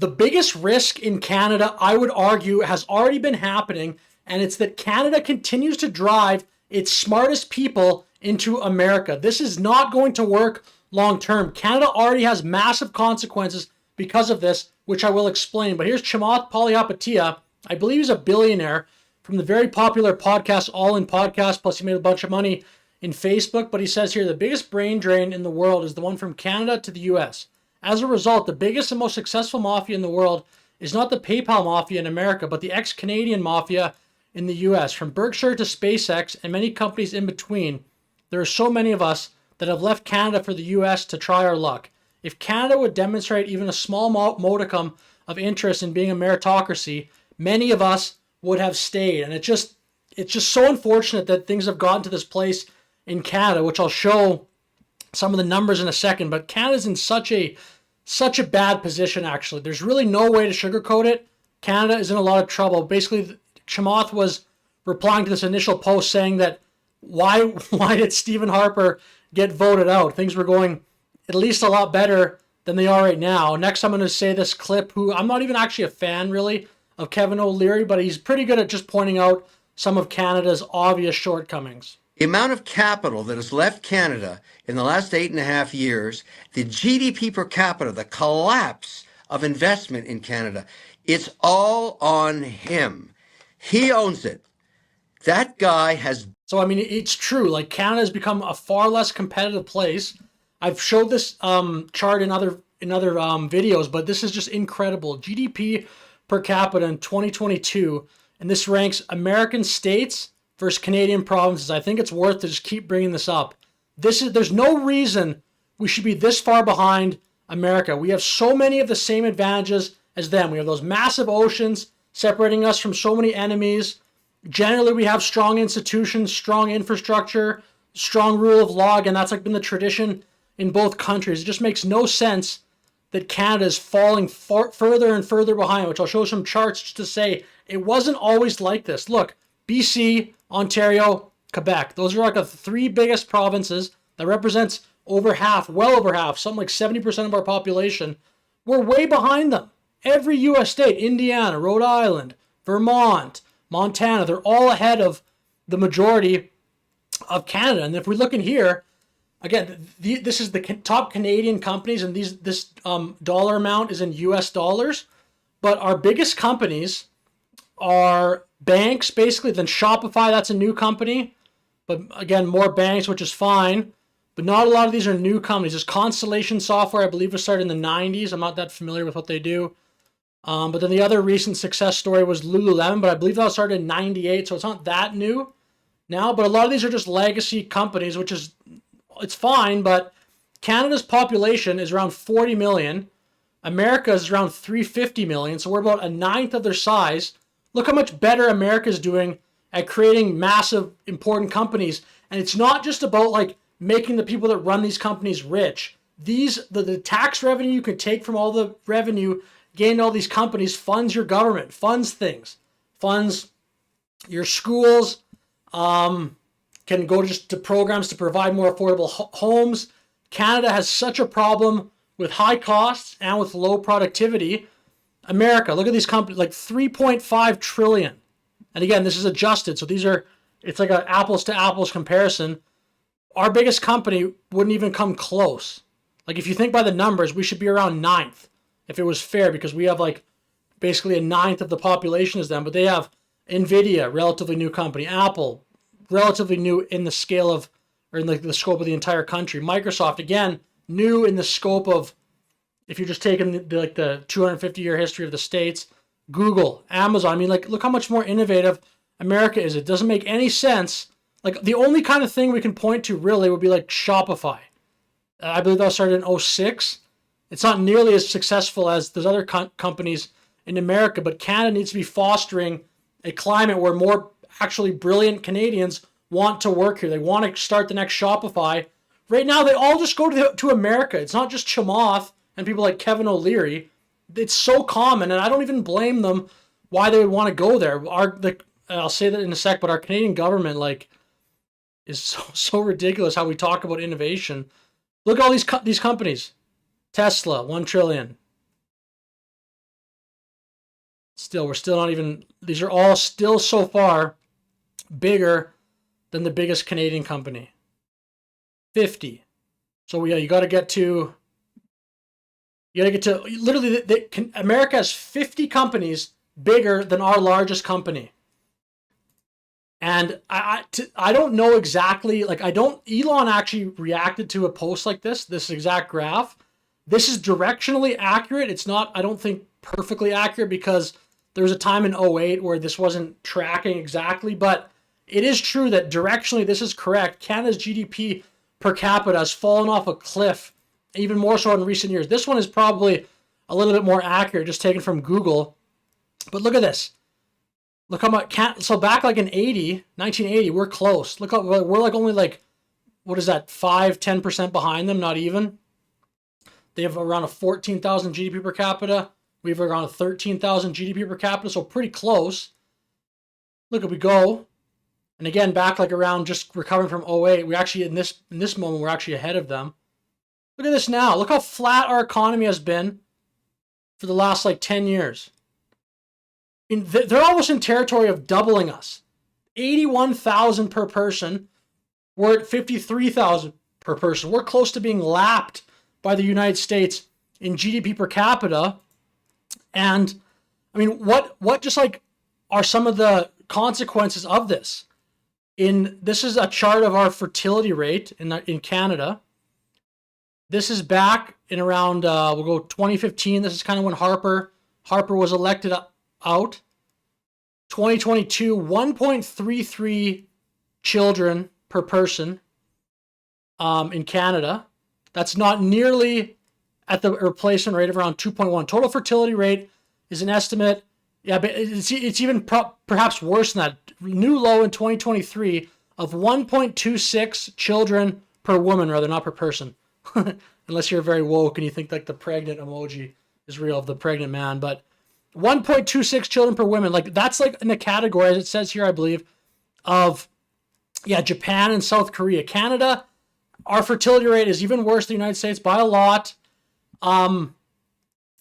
The biggest risk in Canada, I would argue, has already been happening, and it's that Canada continues to drive its smartest people into America. This is not going to work long term. Canada already has massive consequences because of this, which I will explain. But here's Chamath Palihapitiya. I believe he's a billionaire from the very popular podcast, All In Podcast, plus he made a bunch of money in Facebook. But he says here, the biggest brain drain in the world is the one from Canada to the US. As a result, the biggest and most successful mafia in the world is not the PayPal mafia in America, but the ex-Canadian mafia in the US. From Berkshire to SpaceX and many companies in between, there are so many of us that have left Canada for the US to try our luck. If Canada would demonstrate even a small modicum of interest in being a meritocracy, many of us would have stayed. And it's just so unfortunate that things have gotten to this place in Canada, which I'll show some of the numbers in a second, but Canada's in such a bad position, actually. There's really no way to sugarcoat it. Canada is in a lot of trouble. Basically, Chamath was replying to this initial post saying that why did Stephen Harper get voted out? Things were going at least a lot better than they are right now. Next, I'm going to say this clip, who I'm not even actually a fan, really, of Kevin O'Leary, but he's pretty good at just pointing out some of Canada's obvious shortcomings. The amount of capital that has left Canada in the last 8.5 years, the GDP per capita, the collapse of investment in Canada, it's all on him. He owns it. That guy has... So, I mean, it's true. Like, Canada has become a far less competitive place. I've showed this chart in other videos, but this is just incredible. GDP per capita in 2022, and this ranks American states versus Canadian provinces. I think it's worth to just keep bringing this up. There's no reason we should be this far behind America. We have so many of the same advantages as them. We have those massive oceans separating us from so many enemies. Generally, we have strong institutions, strong infrastructure, strong rule of law, and that's like been the tradition in both countries. It just makes no sense that Canada is falling further and further behind, which I'll show some charts just to say it wasn't always like this. Look, BC, Ontario, Quebec. Those are like the three biggest provinces that represents over half, well over half, something like 70% of our population. We're way behind them. Every U.S. state, Indiana, Rhode Island, Vermont, Montana, they're all ahead of the majority of Canada. And if we look in here, again, this is the top Canadian companies, and this dollar amount is in U.S. dollars. But our biggest companies are banks, basically, then Shopify, that's a new company. But again, more banks, which is fine. But not a lot of these are new companies. There's Constellation Software, I believe, was started in the 90s. I'm not that familiar with what they do. But then the other recent success story was Lululemon, but I believe that was started in 98, so it's not that new now. But a lot of these are just legacy companies, which is, it's fine, but Canada's population is around 40 million. America is around 350 million, so we're about a ninth of their size. Look how much better America is doing at creating massive, important companies. And it's not just about like making the people that run these companies rich. The tax revenue you can take from all the revenue gained all these companies funds your government, funds things, funds your schools, can go just to programs to provide more affordable homes. Canada has such a problem with high costs and with low productivity. America, look at these companies, like 3.5 trillion. And again, this is adjusted. So it's like an apples to apples comparison. Our biggest company wouldn't even come close. Like if you think by the numbers, we should be around ninth if it was fair, because we have like basically a ninth of the population as them. But they have Nvidia, relatively new company. Apple, relatively new in the scale of, or in the scope of the entire country. Microsoft, again, new in the scope of, if you're just taking the 250-year history of the States. Google, Amazon, I mean, like, look how much more innovative America is. It doesn't make any sense. Like, the only kind of thing we can point to really would be like Shopify. I believe that was started in 2006. It's not nearly as successful as those other companies in America, but Canada needs to be fostering a climate where more actually brilliant Canadians want to work here. They want to start the next Shopify. Right now, they all just go to America. It's not just Chamath and people like Kevin O'Leary. It's so common, and I don't even blame them why they would want to go there. I'll say that in a sec, but our Canadian government is so ridiculous how we talk about innovation. Look at all these companies. Tesla, $1 trillion. Still, we're still not even, these are all still so far bigger than the biggest Canadian company. 50. So yeah, you got to get to literally, America has 50 companies bigger than our largest company. And I don't know exactly, like Elon actually reacted to a post like this exact graph. This is directionally accurate. It's not, I don't think, perfectly accurate, because there was a time in 2008 where this wasn't tracking exactly, but it is true that directionally this is correct. Canada's GDP per capita has fallen off a cliff, even more so in recent years. This one is probably a little bit more accurate, just taken from Google. But look at this. Look how much, so back like in 1980, we're close. Look how, we're like only like, what is that, 5-10% behind them, not even. They have around a 14,000 GDP per capita. We have around a 13,000 GDP per capita, so pretty close. Look, we go, and again, back like around just recovering from 2008, we actually, in this moment, we're actually ahead of them. Look at this now. Look how flat our economy has been for the last like 10 years. They're almost in territory of doubling us. 81,000 per person. We're at 53,000 per person. We're close to being lapped by the United States in GDP per capita. And I mean, what just like are some of the consequences of this? This is a chart of our fertility rate in Canada. This is back in around we'll go 2015. This is kind of when Harper was elected out. 2022, 1.33 children per person in Canada. That's not nearly at the replacement rate of around 2.1. Total fertility rate is an estimate. Yeah, but it's even perhaps worse than that. New low in 2023 of 1.26 children per woman, rather, not per person. Unless you're very woke and you think like the pregnant emoji is real of the pregnant man. But 1.26 children per woman, like that's like in the category, as it says here, I believe, of Japan and South Korea. Canada, our fertility rate is even worse than the United States by a lot.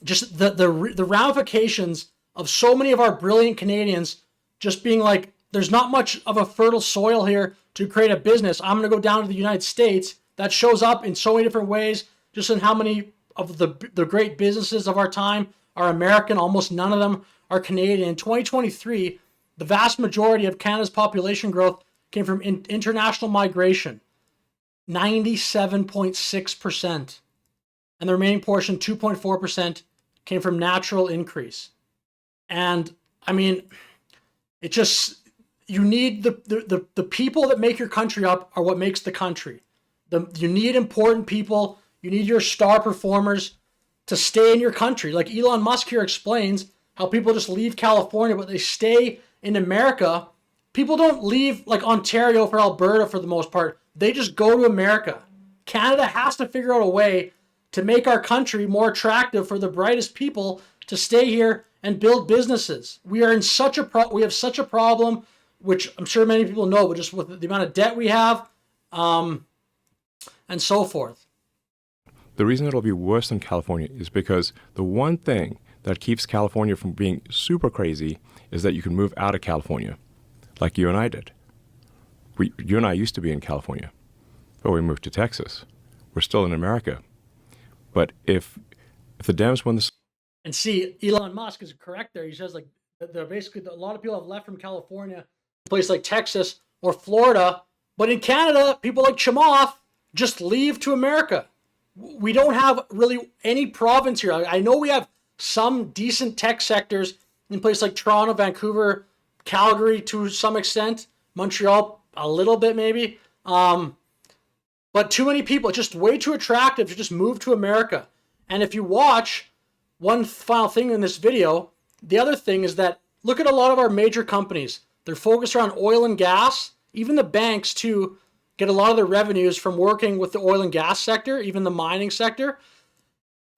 Just the ramifications of so many of our brilliant Canadians just being like, there's not much of a fertile soil here to create a business. I'm going to go down to the United States. That shows up in so many different ways, just in how many of the great businesses of our time are American. Almost none of them are Canadian. In 2023, the vast majority of Canada's population growth came from international migration, 97.6%. And the remaining portion, 2.4%, came from natural increase. And I mean, it just, you need the people that make your country up are what makes the country. You need important people. You need your star performers to stay in your country. Like Elon Musk here explains how people just leave California, but they stay in America. People don't leave like Ontario for Alberta for the most part. They just go to America. Canada has to figure out a way to make our country more attractive for the brightest people to stay here and build businesses. We are in we have such a problem, which I'm sure many people know, but just with the amount of debt we have, and so forth. The reason it'll be worse than California is because the one thing that keeps California from being super crazy is that you can move out of California, like you and I did. You and I used to be in California, but we moved to Texas. We're still in America. But if the Dems win this... And see, Elon Musk is correct there. He says like they're basically, a lot of people have left from California, a place like Texas or Florida, but in Canada, people like Chamath just leave to America. We don't have really any province here. I know we have some decent tech sectors in places like Toronto, Vancouver, Calgary to some extent, Montreal a little bit maybe. But too many people, it's just way too attractive to just move to America. And if you watch, one final thing in this video, the other thing is that look at a lot of our major companies. They're focused around oil and gas. Even the banks too get a lot of their revenues from working with the oil and gas sector, even the mining sector.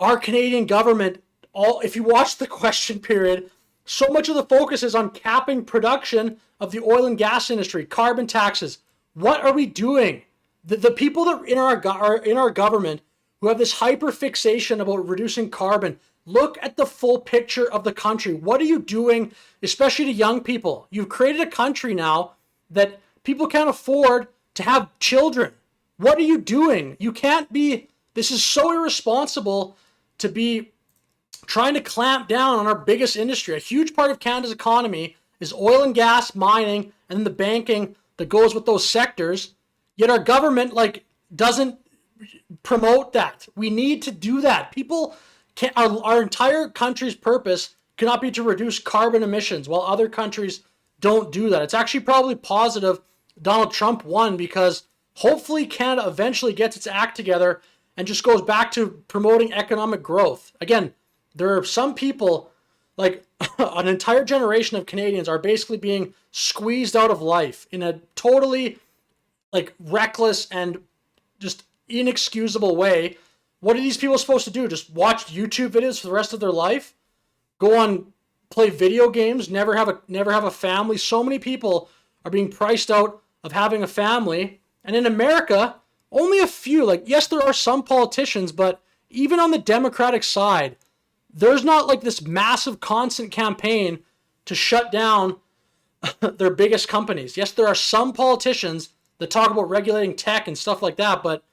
Our Canadian government, if you watch the question period, so much of the focus is on capping production of the oil and gas industry, carbon taxes. What are we doing? The people that are in our government who have this hyper fixation about reducing carbon, Look at the full picture of the country. What are you doing, especially to young people? You've created a country now that people can't afford to have children. What are you doing? You can't be, this is so irresponsible to be trying to clamp down on our biggest industry. A huge part of Canada's economy is oil and gas, mining, and then the banking that goes with those sectors. Yet our government doesn't promote that. We need to do that. People can't, our entire country's purpose cannot be to reduce carbon emissions while other countries don't do that. It's actually probably positive Donald Trump won, because hopefully Canada eventually gets its act together and just goes back to promoting economic growth. Again, there are some people, like an entire generation of Canadians, are basically being squeezed out of life in a totally reckless and just inexcusable way. What are these people supposed to do? Just watch YouTube videos for the rest of their life? Go on, play video games, never have a family? So many people are being priced out of having a family. And in America, only a few, yes, there are some politicians, but even on the Democratic side, there's not this massive constant campaign to shut down their biggest companies. Yes, there are some politicians that talk about regulating tech and stuff like that, but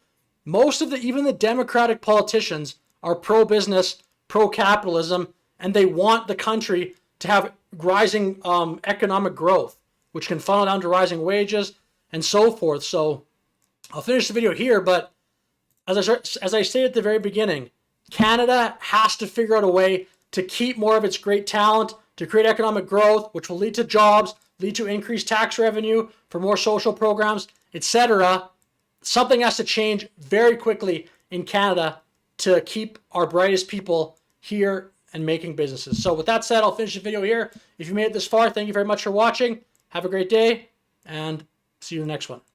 most of even the Democratic politicians are pro-business, pro-capitalism, and they want the country to have rising economic growth, which can funnel down to rising wages and so forth. So I'll finish the video here, but as I stated at the very beginning, Canada has to figure out a way to keep more of its great talent, to create economic growth, which will lead to jobs, lead to increased tax revenue for more social programs, etc. Something has to change very quickly in Canada to keep our brightest people here and making businesses. So with that said, I'll finish the video here. If you made it this far, thank you very much for watching. Have a great day, and see you in the next one.